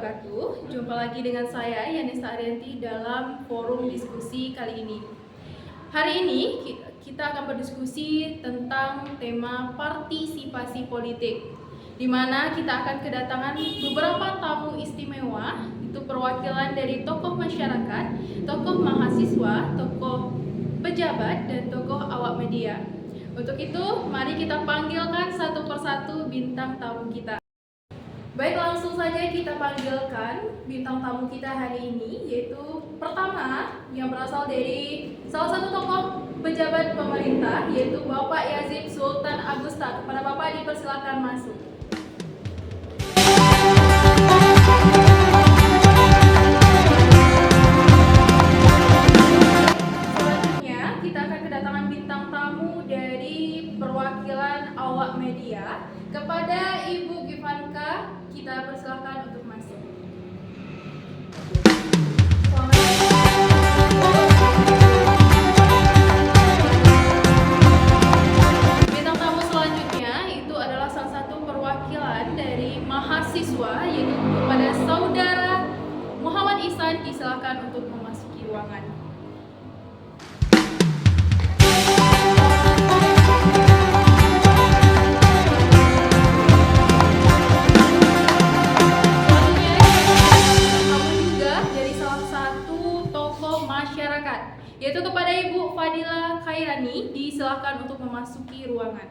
wabarakatuh. Jumpa lagi dengan saya Yanisa Arianti dalam forum diskusi kali ini. Hari ini kita akan berdiskusi tentang tema partisipasi politik, di mana kita akan kedatangan beberapa tamu istimewa, itu perwakilan dari tokoh masyarakat, tokoh mahasiswa, tokoh pejabat, dan tokoh awak media. Untuk itu, mari kita panggilkan satu persatu bintang tamu kita. Baik, langsung saja kita panggilkan bintang tamu kita hari ini, yaitu pertama yang berasal dari salah satu tokoh pejabat pemerintah, yaitu Bapak Yazid Sultan Agusta. Kepada Bapak dipersilakan masuk. Selanjutnya kita akan kedatangan bintang tamu dari perwakilan awak media. Kepada Ibu Givanka, kita persilakan untuk masuk. Bintang tamu selanjutnya itu adalah salah satu perwakilan dari mahasiswa, yaitu kepada Saudara Muhammad Ihsan, disilakan untuk memasuki ruangan. Yaitu kepada Ibu Fadila Khairani, disilakan untuk memasuki ruangan.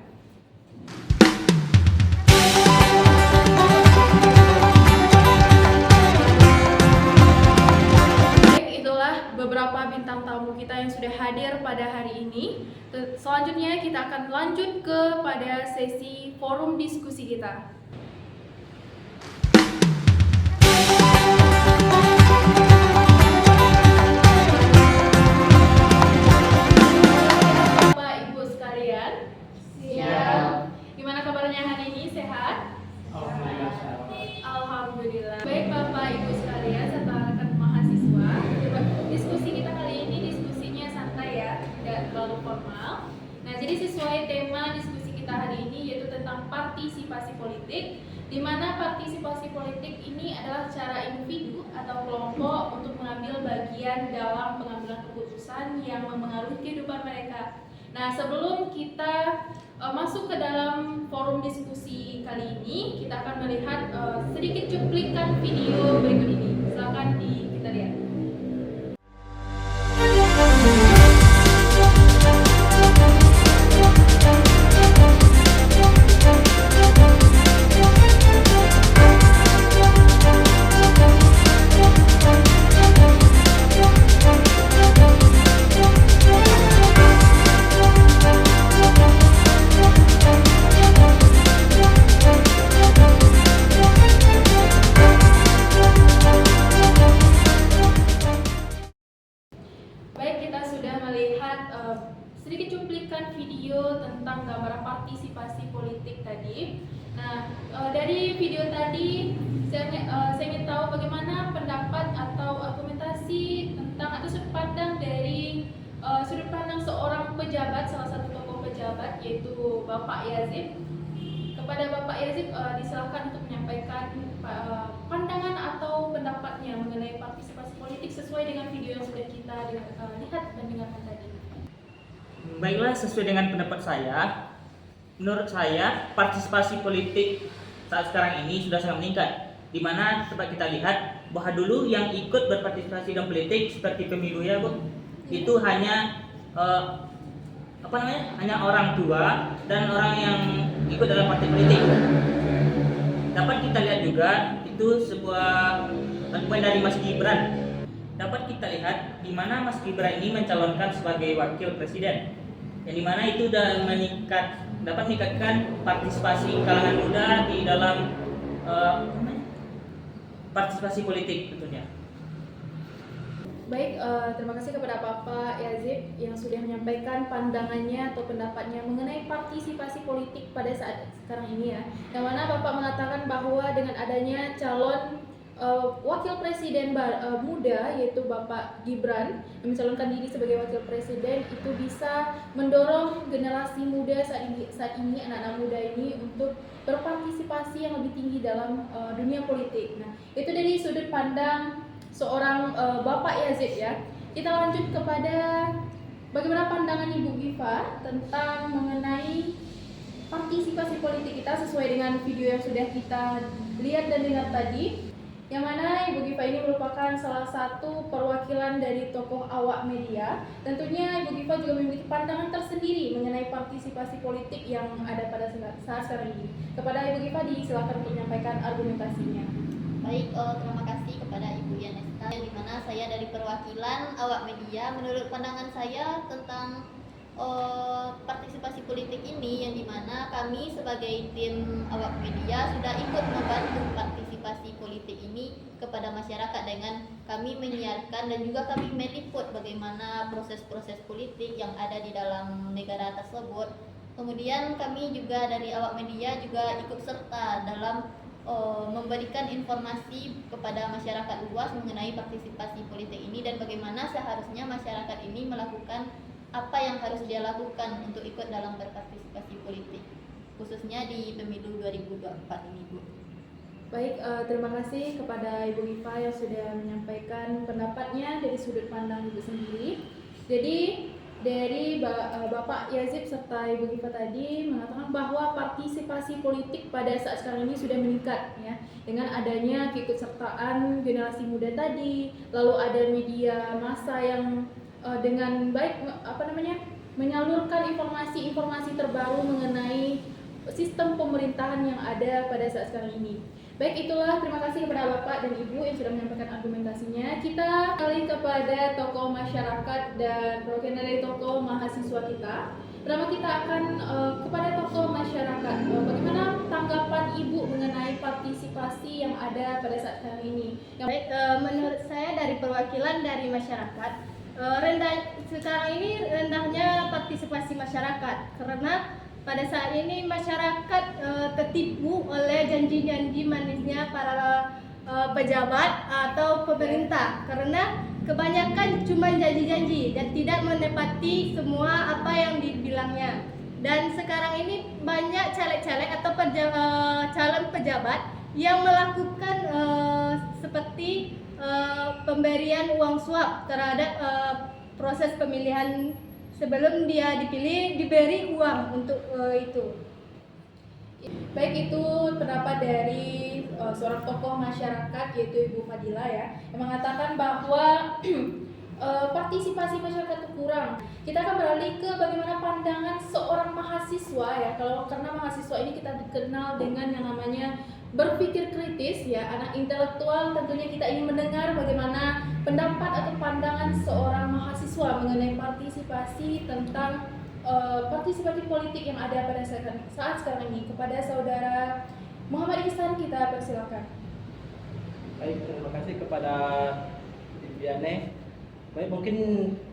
Baik, itulah beberapa bintang tamu kita yang sudah hadir pada hari ini. Selanjutnya kita akan lanjut kepada sesi forum diskusi kita. Alhamdulillah. Baik Bapak Ibu sekalian serta rekan mahasiswa, diskusi kita kali ini diskusinya santai ya, tidak terlalu formal. Nah, jadi sesuai tema diskusi kita hari ini yaitu tentang partisipasi politik, di mana partisipasi politik ini adalah cara individu atau kelompok untuk mengambil bagian dalam pengambilan keputusan yang memengaruhi kehidupan mereka. Nah, sebelum kita masuk ke dalam forum diskusi kali ini, kita akan melihat sedikit cuplikan video berikut ini. Silakan kita lihat. Sedikit cuplikan video tentang gambaran partisipasi politik tadi. Nah, dari video tadi saya ingin tahu bagaimana pendapat atau argumentasi tentang atau sudut pandang dari sudut pandang seorang pejabat, salah satu tokoh pejabat yaitu Bapak Yazid. Kepada Bapak Yazid disilakan untuk menyampaikan pandangan atau pendapatnya mengenai partisipasi politik sesuai dengan video yang sudah kita lihat dan dengarkan tadi. Baiklah, sesuai dengan pendapat saya, menurut saya partisipasi politik saat sekarang ini sudah sangat meningkat. Di mana dapat kita lihat bahwa dulu yang ikut berpartisipasi dalam politik seperti pemilu ya Bu, itu hanya hanya orang tua dan orang yang ikut dalam partai politik. Dapat kita lihat juga itu sebuah argumen dari Mas Gibran. Dapat kita lihat di mana Mas Gibran ini mencalonkan sebagai wakil presiden, yang dimana itu dapat meningkatkan partisipasi kalangan muda di dalam partisipasi politik tentunya. Baik, terima kasih kepada Bapak Yazid yang sudah menyampaikan pandangannya atau pendapatnya mengenai partisipasi politik pada saat sekarang ini ya. Yang mana Bapak mengatakan bahwa dengan adanya calon Wakil Presiden muda yaitu Bapak Gibran yang mencalonkan diri sebagai Wakil Presiden itu bisa mendorong generasi muda saat ini anak-anak muda ini untuk berpartisipasi yang lebih tinggi dalam dunia politik. Nah, itu dari sudut pandang seorang Bapak Yazid ya. Kita lanjut kepada bagaimana pandangan Ibu Giva tentang mengenai partisipasi politik kita sesuai dengan video yang sudah kita lihat dan dengar tadi, yang mana Ibu Giva ini merupakan salah satu perwakilan dari tokoh awak media. Tentunya Ibu Giva juga memiliki pandangan tersendiri mengenai partisipasi politik yang ada pada saat sekarang ini. Kepada Ibu Giva disilakan untuk menyampaikan argumentasinya. Baik, terima kasih kepada Ibu Yanesta, di mana saya dari perwakilan awak media. Menurut pandangan saya tentang partisipasi politik ini, yang dimana kami sebagai tim awak media sudah ikut membantu partisipasi politik ini kepada masyarakat dengan kami menyiarkan dan juga kami meliput bagaimana proses-proses politik yang ada di dalam negara tersebut. Kemudian kami juga dari awak media juga ikut serta dalam memberikan informasi kepada masyarakat luas mengenai partisipasi politik ini dan bagaimana seharusnya masyarakat ini melakukan apa yang harus dia lakukan untuk ikut dalam berpartisipasi politik, khususnya di pemilu 2024 ini, Bu. Baik, terima kasih kepada Ibu Giva yang sudah menyampaikan pendapatnya dari sudut pandang Ibu sendiri. Jadi dari Bapak Yazid serta Ibu Giva tadi mengatakan bahwa partisipasi politik pada saat sekarang ini sudah meningkat ya, dengan adanya keikutsertaan generasi muda tadi, lalu ada media massa yang dengan baik menyalurkan informasi-informasi terbaru mengenai sistem pemerintahan yang ada pada saat sekarang ini. Baik, itulah, terima kasih kepada Bapak dan Ibu yang sudah menyampaikan argumentasinya. Kita kali kepada tokoh masyarakat dan perwakilan dari tokoh mahasiswa kita. Pertama kita akan kepada tokoh masyarakat. Bagaimana tanggapan Ibu mengenai partisipasi yang ada pada saat sekarang ini? Baik, menurut saya dari perwakilan dari masyarakat, sekarang ini rendahnya partisipasi masyarakat karena pada saat ini masyarakat tertipu oleh janji-janji manisnya para pejabat atau pemerintah, karena kebanyakan cuma janji-janji dan tidak menepati semua apa yang dibilangnya. Dan sekarang ini banyak caleg-caleg atau calon pejabat yang melakukan seperti pemberian uang suap terhadap proses pemilihan. Sebelum dia dipilih, diberi uang untuk itu. Baik, itu pendapat dari seorang tokoh masyarakat yaitu Ibu Fadila ya, yang mengatakan bahwa partisipasi masyarakat itu kurang. Kita akan beralih ke bagaimana pandangan seorang mahasiswa ya. Karena mahasiswa ini kita dikenal dengan yang namanya berpikir kritis ya, anak intelektual. Tentunya kita ingin mendengar bagaimana pendapat atau pandangan seorang mahasiswa mengenai partisipasi tentang partisipasi politik yang ada pada saat sekarang ini. Kepada saudara Muhammad Ihsan kita persilakan. Baik, terima kasih kepada Ibu Yane. Baik, mungkin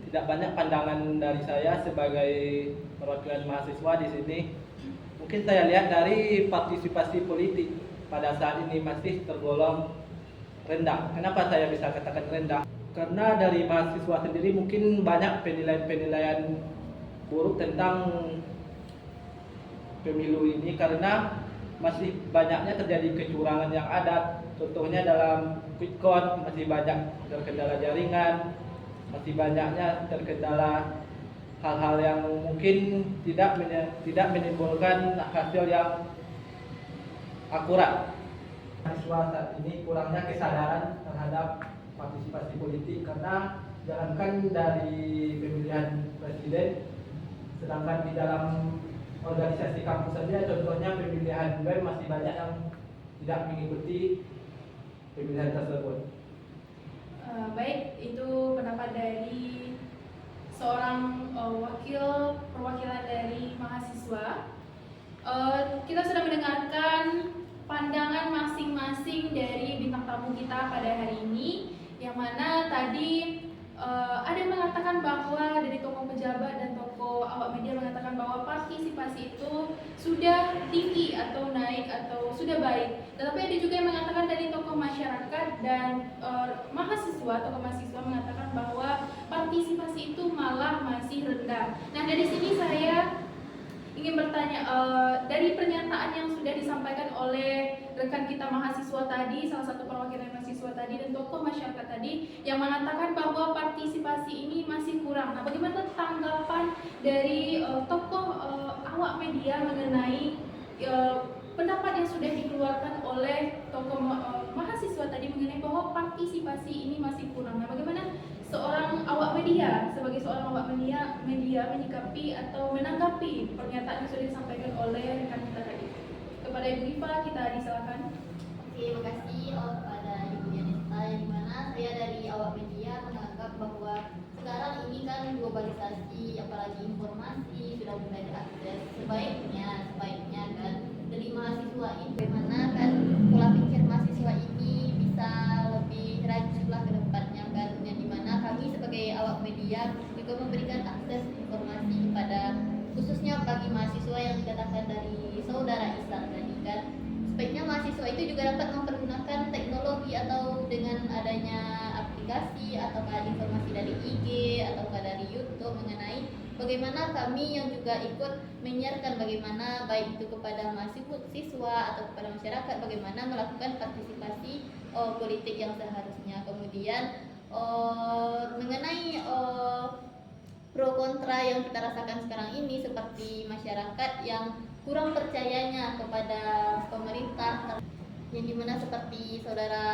tidak banyak pandangan dari saya sebagai perwakilan mahasiswa di sini. Mungkin saya lihat dari partisipasi politik pada saat ini masih tergolong rendah. Kenapa saya bisa katakan rendah? Karena dari mahasiswa sendiri mungkin banyak penilaian-penilaian buruk tentang pemilu ini karena masih banyaknya terjadi kecurangan yang ada. Contohnya dalam quick count masih banyak terkendala jaringan, masih banyaknya terkendala hal-hal yang mungkin tidak menimbulkan hasil yang akurat. Mahasiswa saat ini kurangnya kesadaran terhadap partisipasi politik karena jangankan dari pemilihan presiden, sedangkan di dalam organisasi kampus saja, contohnya pemilihan BEM masih banyak yang tidak mengikuti pemilihan tersebut. Baik, itu pendapat dari seorang perwakilan dari mahasiswa. Kita sudah mendengarkan pandangan masing-masing dari bintang tamu kita pada hari ini, yang mana tadi ada yang mengatakan bahwa dari tokoh pejabat dan tokoh awak media mengatakan bahwa partisipasi itu sudah tinggi atau naik atau sudah baik. Tetapi ada juga yang mengatakan dari tokoh masyarakat dan tokoh mahasiswa mengatakan bahwa partisipasi itu malah masih rendah. Nah, dari sini saya ingin bertanya, dari pernyataan yang sudah disampaikan oleh rekan kita mahasiswa tadi, salah satu perwakilan mahasiswa tadi dan tokoh masyarakat tadi yang mengatakan bahwa partisipasi ini masih kurang. Nah, bagaimana tanggapan dari tokoh awak media mengenai pendapat yang sudah dikeluarkan oleh tokoh mahasiswa tadi mengenai bahwa partisipasi ini masih kurang? Nah, bagaimana sebagai seorang awak media menyikapi atau menanggapi pernyataan yang sudah disampaikan oleh rekan kita tadi? Kepada Ibu Iva, kita disilakan. Oke, makasih kepada Ibu Yanesta, yang dimana saya dari awak media menganggap bahwa sekarang ini kan globalisasi, apalagi informasi sudah mulai diakses. Sebaiknya kan dari mahasiswa ini, bagaimana kan pola pikir mahasiswa ini bisa lebih rajin lah ke depannya kan, yang dimana kami sebagai awak media juga memberikan akses informasi kepada khususnya bagi mahasiswa yang dikatakan dari saudara Isan tadi kan, sebaiknya mahasiswa itu juga dapat mempergunakan teknologi atau dengan adanya aplikasi ataukah informasi dari IG ataukah dari YouTube mengenai bagaimana kami yang juga ikut menyiarkan bagaimana baik itu kepada mahasiswa atau kepada masyarakat bagaimana melakukan partisipasi politik yang seharusnya. Kemudian mengenai pro kontra yang kita rasakan sekarang ini seperti masyarakat yang kurang percayanya kepada pemerintah, yang dimana seperti saudara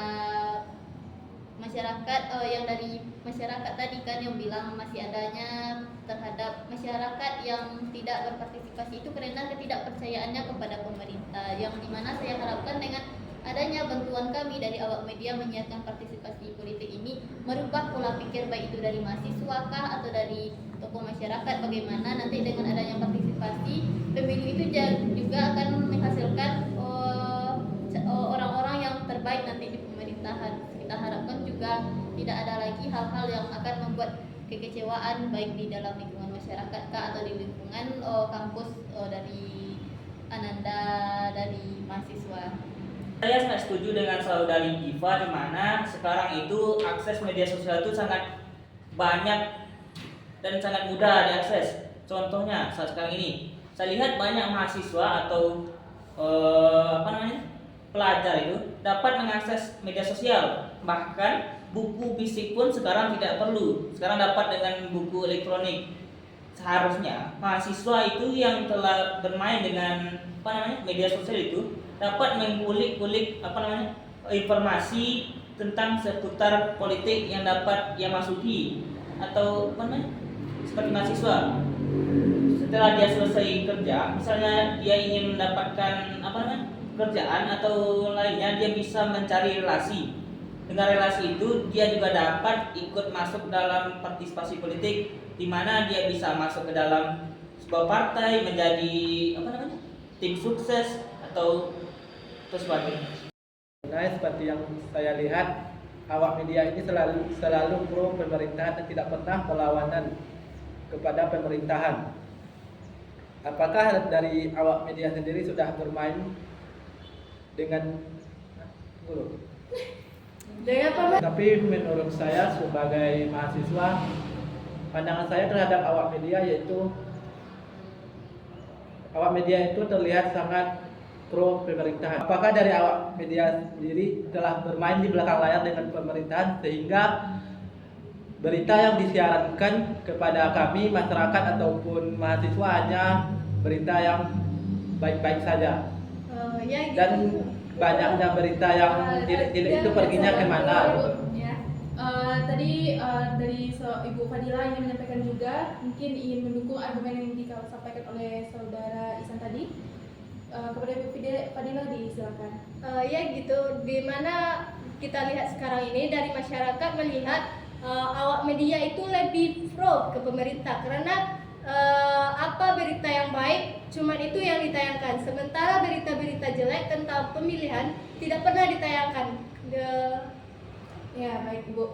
masyarakat yang dari masyarakat tadi kan yang bilang masih adanya terhadap masyarakat yang tidak berpartisipasi itu karena ketidakpercayaannya kepada pemerintah, yang dimana saya harapkan dengan adanya bantuan kami dari awak media menyiarkan partisipasi politik ini merubah pola pikir baik itu dari mahasiswa kah atau dari tokoh masyarakat, bagaimana nanti dengan adanya partisipasi pemilu itu juga akan menghasilkan orang-orang yang terbaik nanti di pemerintahan. Kita harapkan juga tidak ada lagi hal-hal yang akan membuat kekecewaan baik di dalam lingkungan masyarakat kah atau di lingkungan kampus dari Ananda dari mahasiswa. Saya sangat setuju dengan saudari Iva di mana sekarang itu akses media sosial itu sangat banyak dan sangat mudah diakses. Contohnya saat sekarang ini saya lihat banyak mahasiswa atau pelajar itu dapat mengakses media sosial, bahkan buku fisik pun sekarang tidak perlu, sekarang dapat dengan buku elektronik. Seharusnya mahasiswa itu yang telah bermain dengan media sosial itu dapat mengulik-ulik informasi tentang seputar politik yang dapat dia masuki, atau seperti mahasiswa setelah dia selesai kerja, misalnya dia ingin mendapatkan kerjaan atau lainnya, dia bisa mencari relasi. Dengan relasi itu dia juga dapat ikut masuk dalam partisipasi politik, di mana dia bisa masuk ke dalam sebuah partai, menjadi tim sukses atau sebagainya. Nah, seperti yang saya lihat, awak media ini selalu pro pemerintahan dan tidak pernah perlawanan kepada pemerintahan. Apakah dari awak media sendiri sudah bermain dengan Tapi menurut saya sebagai mahasiswa, pandangan saya terhadap awak media yaitu awak media itu terlihat sangat pro pemerintahan. Apakah dari awak media sendiri telah bermain di belakang layar dengan pemerintahan sehingga berita yang disiarkan kepada kami masyarakat ataupun mahasiswa hanya berita yang baik-baik saja, Ya, gitu. dan banyaknya berita yang tidak itu perginya kemana? Tadi dari Ibu Fadila ingin menyampaikan juga, mungkin ingin mendukung argumen yang disampaikan oleh saudara Isan tadi. Kepada Ibu Fadila disilakan. Ya gitu, dimana kita lihat sekarang ini dari masyarakat melihat awak media itu lebih pro ke pemerintah karena apa berita yang baik cuman itu yang ditayangkan, sementara berita-berita jelek tentang pemilihan tidak pernah ditayangkan. Ya baik Ibu.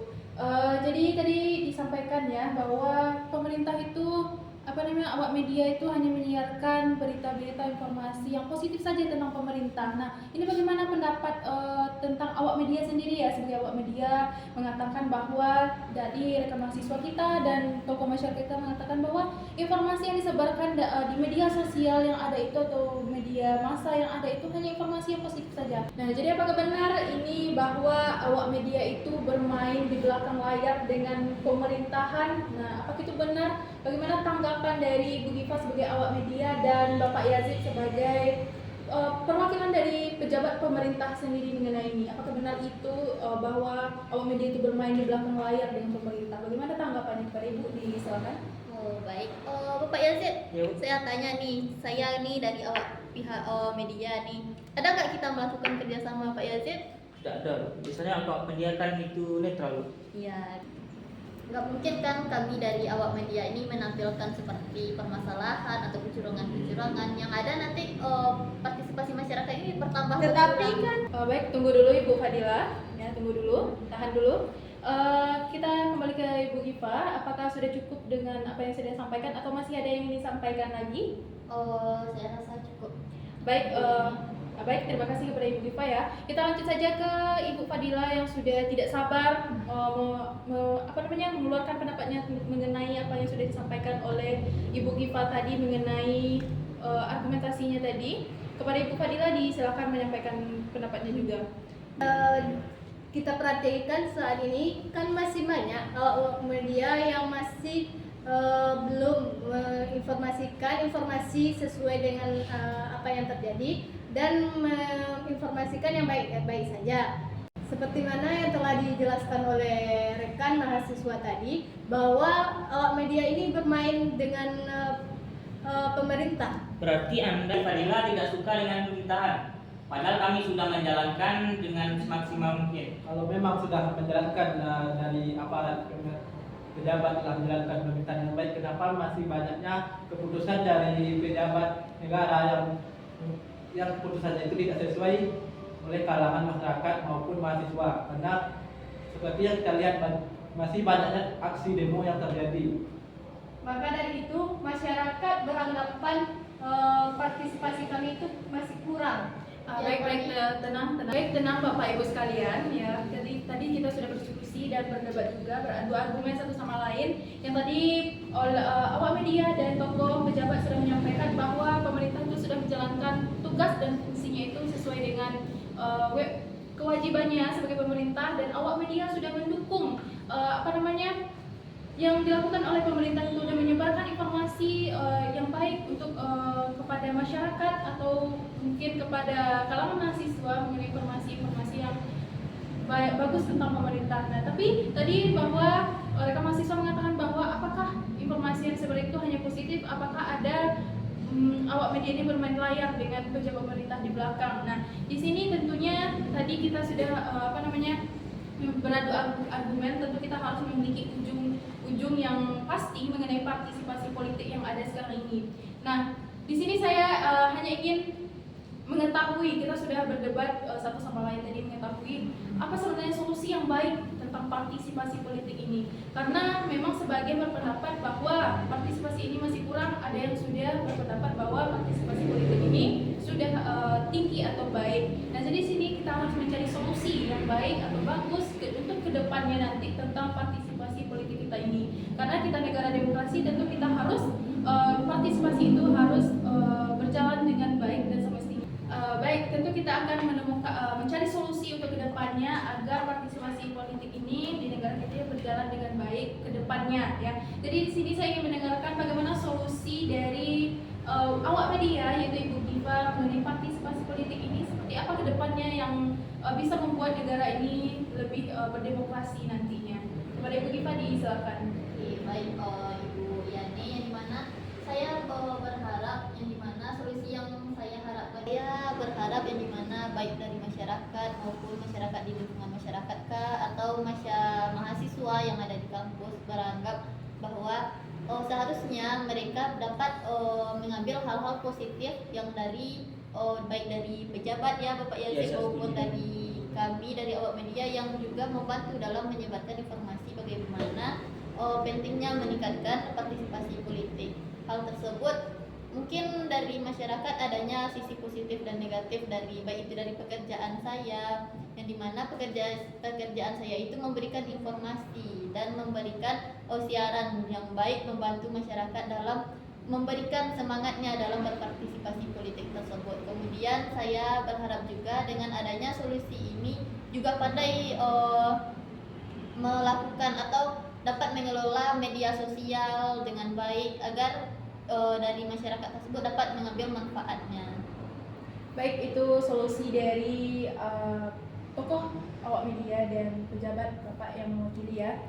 Jadi tadi disampaikan ya bahwa pemerintah itu awak media itu hanya menyiarkan berita-berita informasi yang positif saja tentang pemerintah. Nah, ini bagaimana pendapat tentang awak media sendiri ya, sebagai awak media mengatakan bahwa dari rekan mahasiswa kita dan tokoh masyarakat kita mengatakan bahwa informasi yang disebarkan di media sosial yang ada itu atau media massa yang ada itu hanya informasi yang positif saja. Nah, jadi apakah benar ini bahwa awak media itu bermain di belakang layar dengan pemerintahan? Nah, apakah itu benar? Bagaimana tanggapan dari Ibu Giva sebagai awak media dan Bapak Yazid sebagai perwakilan dari pejabat pemerintah sendiri mengenai ini? Apakah benar itu bahwa awak media itu bermain di belakang layar dengan pemerintah? Bagaimana tanggapannya kepada Ibu? Silakan. Oh baik, Bapak Yazid, Ya. saya tanya nih, saya nih dari awak pihak media nih, ada nggak kita melakukan kerjasama Pak Yazid? Tidak ada. Biasanya awak media kan itu netral. Ya, nggak mungkin kan kami dari awak media ini menampilkan seperti permasalahan atau kecurangan-kecurangan yang ada nanti partisipasi masyarakat ini bertambah. Tetapi berkurang. kan Baik, tunggu dulu Ibu Fadila. Ya, tunggu dulu, tahan dulu. Kita kembali ke Ibu Giva. Apakah sudah cukup dengan apa yang sudah disampaikan atau masih ada yang ingin disampaikan lagi? Saya rasa cukup. Baik, baik, terima kasih kepada Ibu Giva ya. Kita lanjut saja ke Ibu Fadila yang sudah tidak sabar mengeluarkan pendapatnya mengenai apa yang sudah disampaikan oleh Ibu Giva tadi mengenai argumentasinya tadi. Kepada Ibu Fadila silakan menyampaikan pendapatnya juga. kita perhatikan saat ini kan masih banyak awak media yang masih belum menginformasikan informasi sesuai dengan apa yang terjadi dan menginformasikan yang baik-baik saja. Seperti mana yang telah dijelaskan oleh rekan mahasiswa tadi, bahwa awak media ini bermain dengan pemerintah. Berarti Anda Fadila tidak suka dengan pemerintahan. Padahal kami sudah menjalankan dengan semaksimal mungkin. Kalau memang sudah menjalankan dari aparat pejabat telah menjalankan pemerintahan yang baik, kenapa masih banyaknya keputusan dari pejabat negara yang keputusannya itu tidak sesuai oleh kalangan masyarakat maupun mahasiswa? Karena seperti yang kita lihat masih banyaknya aksi demo yang terjadi. Maka dari itu masyarakat beranggapan partisipasi kami itu masih kurang. Baik, tenang Bapak Ibu sekalian ya. Jadi tadi kita sudah berdiskusi dan berdebat juga, beradu argumen satu sama lain. Yang tadi awak media dan tokoh pejabat sudah menyampaikan bahwa pemerintah itu sudah menjalankan tugas dan fungsinya itu sesuai dengan kewajibannya sebagai pemerintah, dan awak media sudah mendukung yang dilakukan oleh pemerintah itu, dan menyebarkan informasi yang baik untuk kepada masyarakat atau mungkin kepada kalangan mahasiswa mengenai informasi-informasi yang bagus tentang pemerintah. Nah, tapi tadi bahwa rekan mahasiswa mengatakan bahwa apakah informasi yang seperti itu hanya positif, apakah ada awak media ini bermain layar dengan pejabat pemerintah di belakang. Nah, di sini tentunya tadi kita sudah beradu argumen, tentu kita harus memiliki ujung yang pasti mengenai partisipasi politik yang ada sekarang ini. Nah, di sini saya hanya ingin mengetahui, kita sudah berdebat satu sama lain tadi, mengetahui apa sebenarnya solusi yang baik tentang partisipasi politik ini. Karena memang sebagian berpendapat bahwa partisipasi ini masih kurang, ada yang sudah berpendapat bahwa partisipasi politik ini sudah tinggi atau baik. Nah, jadi di sini kita harus mencari solusi yang baik atau bagus untuk kedepannya nanti tentang partisipasi politik kita ini. Karena kita negara demokrasi, tentu kita harus partisipasi itu harus berjalan dengan baik dan semestinya. Baik, tentu kita akan mencari solusi untuk kedepannya agar partisipasi politik ini di negara kita berjalan dengan baik kedepannya ya. Jadi di sini saya ingin mendengarkan bagaimana solusi dari awak media, yaitu Ibu Giva, mengenai partisipasi politik ini seperti apa kedepannya yang bisa membuat negara ini lebih berdemokrasi nantinya. Kepada Ibu Giva silakan. Baik, Ibu Yani, yang dimana saya berharap yang dimana solusi yang saya harapkan, saya berharap yang dimana baik dari masyarakat maupun masyarakat di lingkungan masyarakat atau mahasiswa yang ada di kampus beranggap bahwa seharusnya mereka dapat mengambil hal-hal positif yang dari baik dari pejabat ya Bapak Yazid maupun dari kami dari awak media yang juga membantu dalam menyebarkan informasi bagaimana pentingnya meningkatkan partisipasi politik. Hal tersebut mungkin dari masyarakat adanya sisi positif dan negatif dari baik itu dari pekerjaan saya, yang dimana pekerjaan saya itu memberikan informasi dan memberikan siaran yang baik, membantu masyarakat dalam memberikan semangatnya dalam berpartisipasi politik tersebut. Kemudian saya berharap juga dengan adanya solusi ini juga pandai melakukan atau dapat mengelola media sosial dengan baik agar dari masyarakat tersebut dapat mengambil manfaatnya. Baik, itu solusi dari tokoh awak media dan pejabat Bapak yang mewakili ya.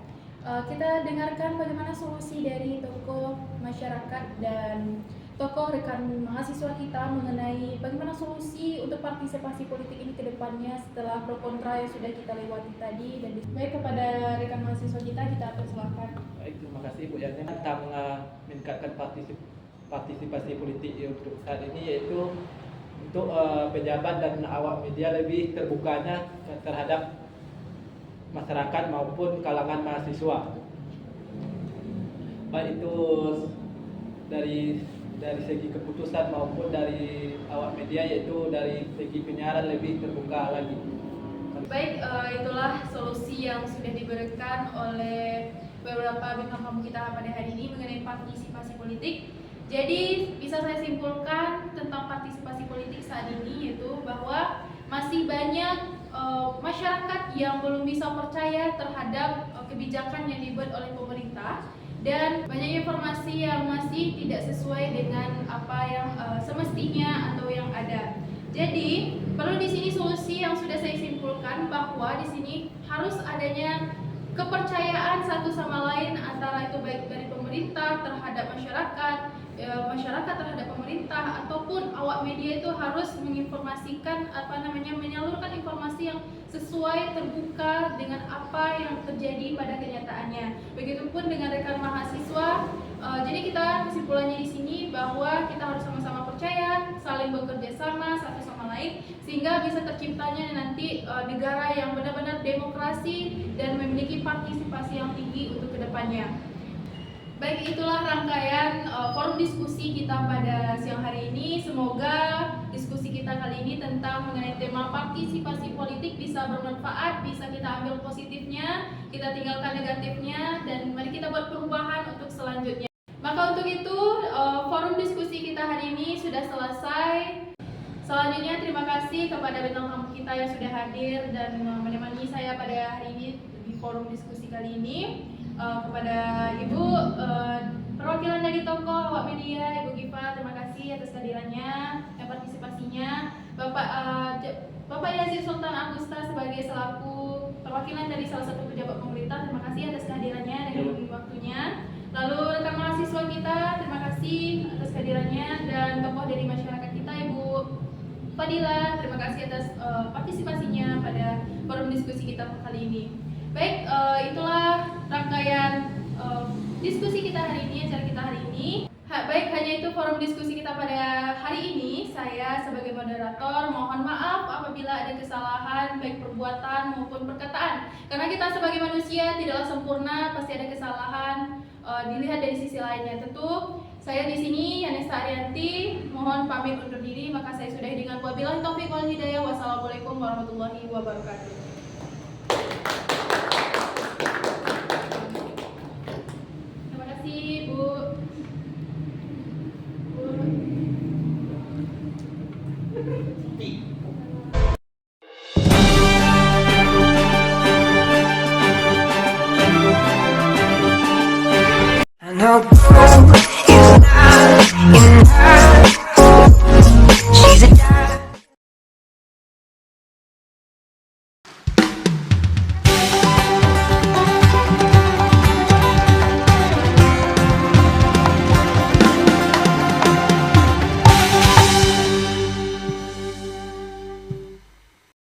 Kita dengarkan bagaimana solusi dari tokoh masyarakat dan tokoh rekan mahasiswa kita mengenai bagaimana solusi untuk partisipasi politik ini ke depannya setelah pro kontra yang sudah kita lewati tadi. Dan baik, kepada rekan mahasiswa kita persilakan. Baik, terima kasih Bu Yani tentang meningkatkan partisipasi politik untuk saat ini, yaitu untuk pejabat dan awak media lebih terbukanya terhadap masyarakat maupun kalangan mahasiswa, baik itu dari segi keputusan maupun dari awak media, yaitu dari segi penyiaran lebih terbuka lagi. Baik, itulah solusi yang sudah diberikan oleh beberapa bintang tamu kita pada hari ini mengenai partisipasi politik. Jadi bisa saya simpulkan tentang partisipasi politik saat ini, yaitu bahwa masih banyak masyarakat yang belum bisa percaya terhadap kebijakan yang dibuat oleh pemerintah, dan banyak informasi yang masih tidak sesuai dengan apa yang semestinya atau yang ada. Jadi perlu di sini solusi yang sudah saya simpulkan, bahwa di sini harus adanya kepercayaan satu sama lain antara itu baik dari pemerintah terhadap masyarakat, masyarakat terhadap pemerintah, ataupun awak media itu harus menginformasikan menyalurkan informasi yang sesuai, terbuka dengan apa yang terjadi pada kenyataannya. Begitupun dengan rekan mahasiswa. Jadi kita kesimpulannya di sini bahwa kita harus sama-sama percaya, saling bekerja sama satu sama lain, sehingga bisa terciptanya nanti negara yang benar-benar demokrasi dan memiliki partisipasi yang tinggi untuk kedepannya. Baik, itulah rangkaian forum diskusi kita pada siang hari ini. Semoga diskusi kita kali ini tentang mengenai tema partisipasi politik bisa bermanfaat, bisa kita ambil positifnya, kita tinggalkan negatifnya, dan mari kita buat perubahan untuk selanjutnya. Maka untuk itu forum diskusi kita hari ini sudah selesai. Selanjutnya terima kasih kepada bintang tamu kita yang sudah hadir dan menemani saya pada hari ini di forum diskusi kali ini. Kepada Ibu perwakilan dari tokoh awak media, Ibu Giva, terima kasih atas kehadirannya dan partisipasinya. Bapak Yazid Sultan Agusta sebagai selaku perwakilan dari salah satu pejabat pemerintah, terima kasih atas kehadirannya dan memberi waktunya. Lalu rekan mahasiswa kita, terima kasih atas kehadirannya, dan tokoh dari masyarakat kita, Ibu Fadila, terima kasih atas partisipasinya pada forum diskusi kita kali ini. Baik, itulah rangkaian diskusi kita hari ini, acara kita hari ini. Baik, hanya itu forum diskusi kita pada hari ini. Saya sebagai moderator mohon maaf apabila ada kesalahan baik perbuatan maupun perkataan. Karena kita sebagai manusia tidaklah sempurna, pasti ada kesalahan dilihat dari sisi lainnya. Tentu saya di sini Yanesa Arianti mohon pamit undur diri, maka saya sudahi dengan wabillahi taufiq wal hidayah. Wassalamualaikum warahmatullahi wabarakatuh. I know